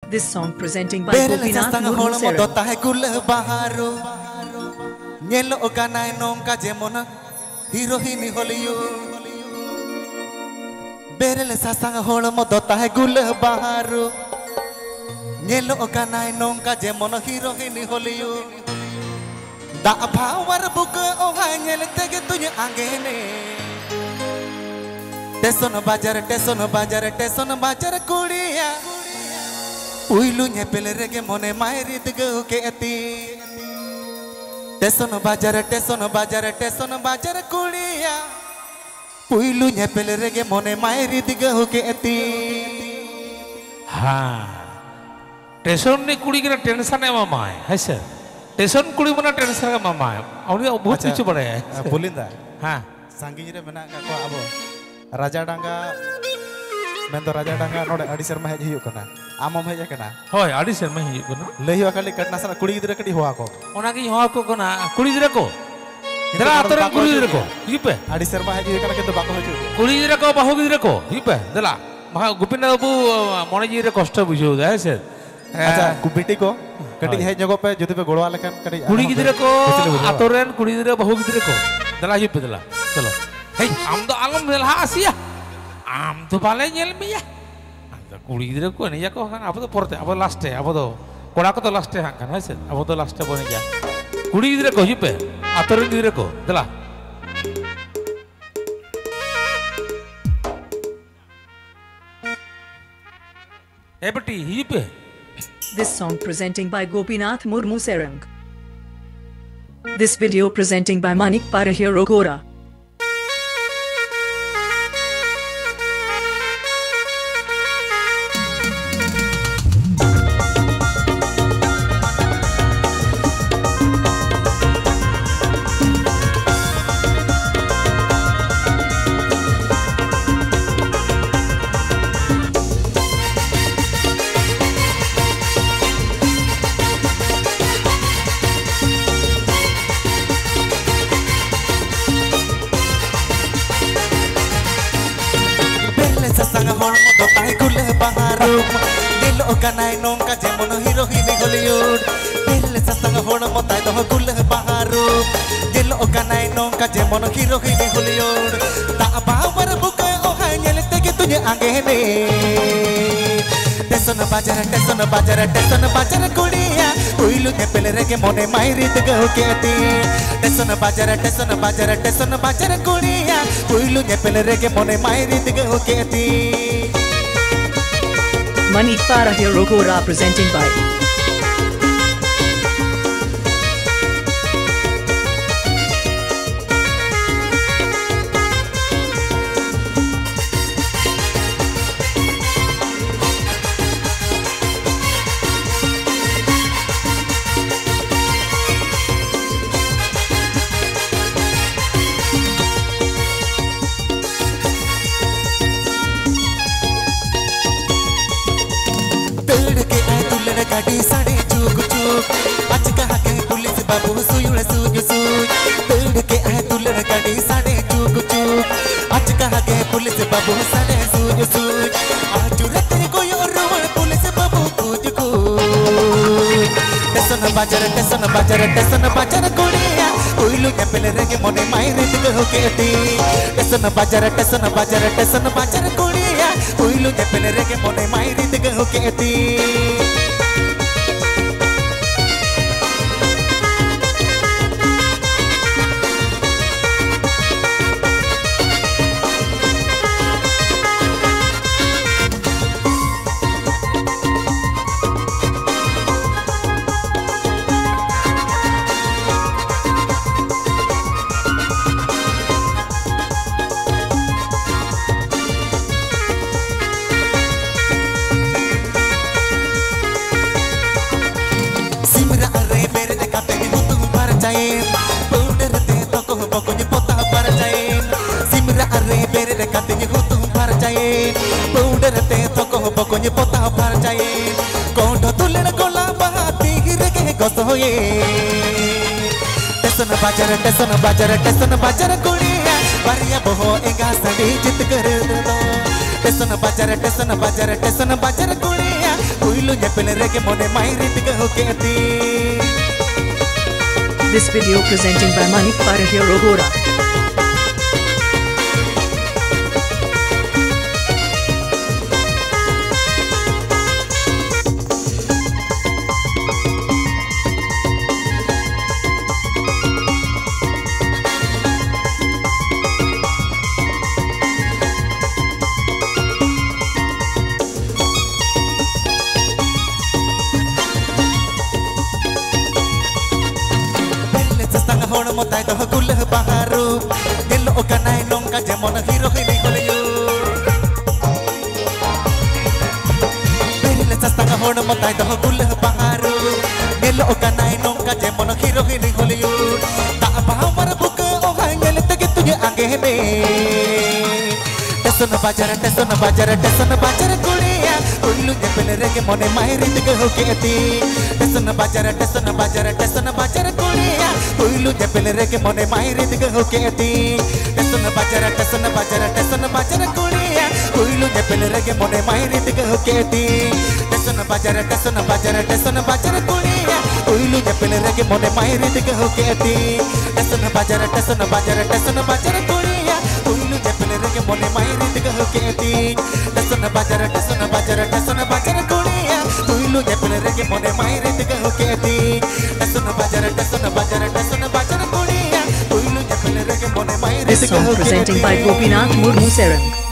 This song presenting by Gopinath Murmusera. Nyelo okana nongka jemona hirohini holiyo berele sasang holo modota hai gul baharu nyelo okana nongka jemona hirohini holiyo da bhawar buk oha nyel tege tunya angene teson bajar kuliya uilu nyepele rege mone mairi dige ke ati Teson bajar kuliya Puilu nyepel rege mone mairi tiga hoke eti हाँ station ने कुड़ी के tension है मामा है sir station कुड़ी मना tension का मामा है और ये बहुत कुछ बड़ा है पुलिंदा हाँ सांगी रे मेना का abo raja danga mento raja danga node adi serma hej hiuk kana amom hej kana होय आड़ी सर में ही बना lehiwa kali katna sana kudi gidra kadi hoa ko ओना की यहाँ को कोना कुड़ी दिरे को दरा आतोरे कुड़ी दिरे को ये पे adi serma hej hiuk kana kintu bako hoju कुड़ी दिरे को बाहु दिरे को ये पे दला महा गोपीनाथ बाबू मने जी रे कष्ट बुझो है sir acha kubiti ko kadi hej jogo pe jodi pe golwa lekan kadi कुड़ी दिरे को आतोरे कुड़ी दिरे बाहु दिरे को दला ये पे दला चलो हे आम तो आलम दला आसिया आम तो बाले nyel mi ya कुड़ी गिद्रा को नहीं जाको खान अब तो पड़ते अब लास्ट है अब तो कोड़ा को तो लास्ट है खान है सर अब तो लास्ट है बोने क्या कुड़ी गिद्रा को ही पे आतोरे गिद्रा को दला ए बेटी ही पे This song presenting by Gopinath Murmusera. This video presenting by Manik Parahiro Gora. Sasang hol mo tayo gule baharu Nilo kanay nongka jemono hirohini Hollywood Nilo sasang hol mo tayo gule baharu Nilo kanay nongka jemono hirohini Hollywood Ta bawar buka oha nyel tege tunya angene Teson bajar kuliya Uilu nyepel rege mone mairi tege huketi Teson bajar kuliya Uilu nyepel rege mone mairi tege huketi Manik Parahiro Gora presenting by Gadi sade chuk chuk ach kaha ke police babu suyul suj suj ped ke ahe dular gadi sade chuk chuk ach kaha ke police babu sade suj suj aaj rate ko yor police babu kuj kuj teson bajar kuliya uilu nyepel rege mone maire tige hoketi teson bajar kuliya uilu nyepel rege mone maire tige hoketi Pokoknya potah parjain Kondo tulen kola bahati rege gosoye Teson bajar kuliya Varia boho enga sadi jit kar do टेसन बाजार कुड़िया पुइलु नेपेल रेगे मोने मायरित होकेती This video presenting by Manik Parahir Rogora. Hona motai doh kulah baharu Nelo okanai nongka jemon hero hini koleyu Berile sastanga hona motai doh kulah baharu Nelo okanai nongka jemon hero hini koleyu Tak bahawar buka ohai ngele tege tuye angene Tesona bajar kuliya Kuilu nyepele rege mone mahirit ke hoketi Tesona bajar kuliya Kuilu nyepele rege mone mahirit ke hoketi Tesona bajar kuliya Kuilu nyepele rege mone mahirit ke hoketi Tesona bajar kuliya Kuilu nyepele rege mone mahirit ke hoketi Tesona bajar kuliya Kuilu nyepele rege mone mahirit ke hoketi Tesona bajar kuliya Kuilu nyepele rege mone mahirit ke hoketi Tesona bajar kuliya Kuilu nyepele rege mone mahirit This ke song hoketi presenting by Gopinath Murmu Serang.